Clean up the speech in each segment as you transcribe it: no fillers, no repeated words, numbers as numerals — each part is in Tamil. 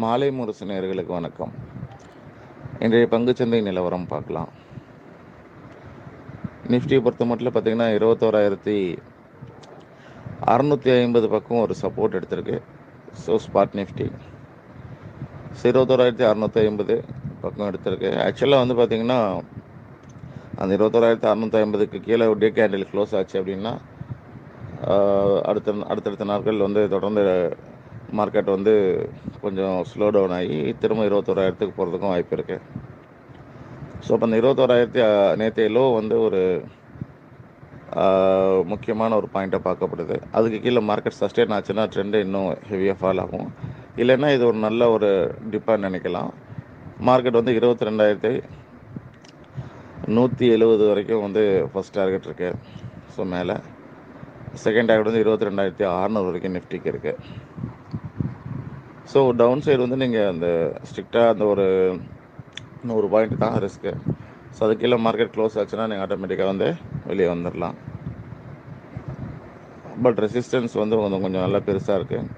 மாலை முரசு நேயர்களுக்கு வணக்கம். இன்றைய பங்குச்சந்தை நிலவரம் பார்க்கலாம். நிஃப்டியை பொறுத்த மட்டும் பார்த்தீங்கன்னா 21,650 பக்கம் ஒரு சப்போர்ட் எடுத்திருக்கு. ஸோ ஸ்பாட் நிஃப்டி 21,650 பக்கம் எடுத்திருக்கு. ஆக்சுவலாக வந்து பார்த்தீங்கன்னா அந்த 21,650க்கு கீழே டே கேண்டில் க்ளோஸ் ஆச்சு அப்படின்னா அடுத்தடுத்த நாட்கள் வந்து தொடர்ந்து மார்க்கெட் வந்து கொஞ்சம் ஸ்லோ டவுன் ஆகி திரும்ப 21,000க்கு போகிறதுக்கும் வாய்ப்பு இருக்குது. ஸோ அப்போ அந்த 21,000 நேற்றைய லோ வந்து ஒரு முக்கியமான ஒரு பாயிண்ட்டாக பார்க்கப்படுது. அதுக்கு கீழே மார்க்கெட் சஸ்டெயின் ஆச்சுன்னா ட்ரெண்டு இன்னும் ஹெவியாக ஃபால் ஆகும். இல்லைன்னா இது ஒரு நல்ல ஒரு டிப்பாக நினைக்கலாம். மார்க்கெட் வந்து 22,170 வரைக்கும் வந்து ஃபஸ்ட் டார்கெட் இருக்குது. ஸோ மேலே செகண்ட் டார்கெட் வந்து 22,600 வரைக்கும் நிஃப்டிக்கு இருக்குது. ஸோ டவுன் சைடு வந்து நீங்கள் அந்த ஸ்ட்ரிக்டாக அந்த ஒரு 100 பாயிண்ட் தான் ரிஸ்க்கு. ஸோ அது கீழே மார்க்கெட் க்ளோஸ் ஆச்சுன்னா நீங்கள் ஆட்டோமேட்டிக்காக வந்து வெளியே வந்துடலாம். பட் ரெசிஸ்டன்ஸ் வந்து கொஞ்சம் நல்லா பெருசாக இருக்குது.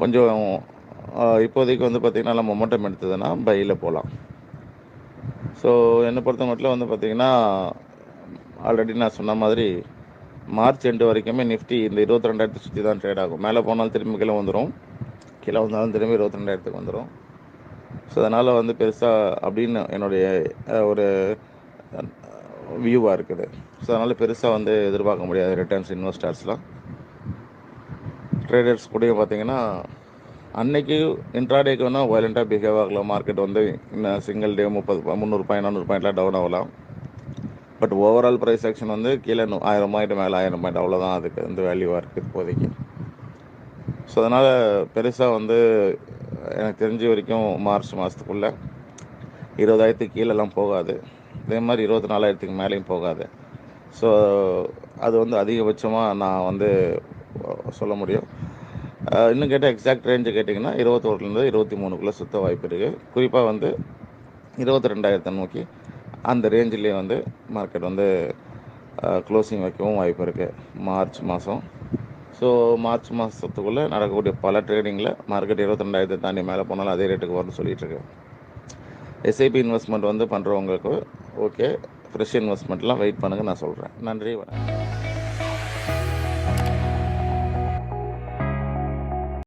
கொஞ்சம் இப்போதைக்கு வந்து பார்த்திங்கன்னா நல்லா மொமெண்டம் எடுத்ததுன்னா பையில் போகலாம். ஸோ என்னை பொறுத்த மட்டும் வந்து பார்த்திங்கன்னா ஆல்ரெடி நான் சொன்ன மாதிரி மார்ச் எண்டு வரைக்குமே நிஃப்டி இந்த 22,000 சுற்றி தான் ட்ரேட் ஆகும். மேலே போனாலும் திரும்பி கீழே வந்துடும், கீழே வந்தாலும் திரும்பி 22,000க்கு வந்துடும். ஸோ அதனால் வந்து பெருசாக அப்படின்னு என்னுடைய ஒரு வியூவாக இருக்குது. ஸோ அதனால் பெருசாக வந்து எதிர்பார்க்க முடியாது ரிட்டர்ன்ஸ் இன்வெஸ்டர்ஸ்லாம். ட்ரேடர்ஸ் கூட பார்த்திங்கன்னா அன்னைக்கு இன்ட்ராடேக்கு வேணால் வயலண்ட்டாக பிஹேவ் ஆகலாம். மார்க்கெட் வந்து இன்னும் சிங்கிள் டே 300 பாயிண்ட் 400 பாயிண்ட்லாம் டவுன் ஆகலாம். பட் ஓவரால் ப்ரைஸ் ஆக்ஷன் வந்து கீழே 1000 பாயிண்ட் மேலே 1000 பாயிண்ட் அவ்வளோதான் அதுக்கு வந்து வேல்யூவாக இருக்குது இப்போதைக்கு. ஸோ அதனால் பெருசாக வந்து எனக்கு தெரிஞ்ச வரைக்கும் மார்ச் மாதத்துக்குள்ளே 20,000க்கு கீழெல்லாம் போகாது. அதே மாதிரி 24,000க்கு மேலேயும் போகாது. ஸோ அது வந்து அதிகபட்சமாக நான் வந்து சொல்ல முடியும். இன்னும் கேட்டால் எக்ஸாக்ட் ரேஞ்சு கேட்டிங்கன்னா 21லேருந்து 23க்குள்ளே சுத்த வாய்ப்பு இருக்குது. குறிப்பாக வந்து 22,000 நோக்கி அந்த ரேஞ்சிலே வந்து மார்க்கெட் வந்து க்ளோசிங் வைக்கவும் வாய்ப்பு இருக்குது மார்ச் மாதம். ஸோ மார்ச் மாதத்துக்குள்ளே நடக்கக்கூடிய பல ட்ரேடிங்கில் மார்க்கெட் 22,000 தாண்டி மேலே போனாலும் அதே ரேட்டுக்கு வரும்னு சொல்லிகிட்ருக்கு. எஸ்ஐபி இன்வெஸ்ட்மெண்ட் வந்து பண்ணுறவங்களுக்கு ஓகே, ஃப்ரெஷ் இன்வெஸ்ட்மெண்ட்லாம் வெயிட் பண்ணுங்கள் நான் சொல்கிறேன். நன்றி, வணக்கம்.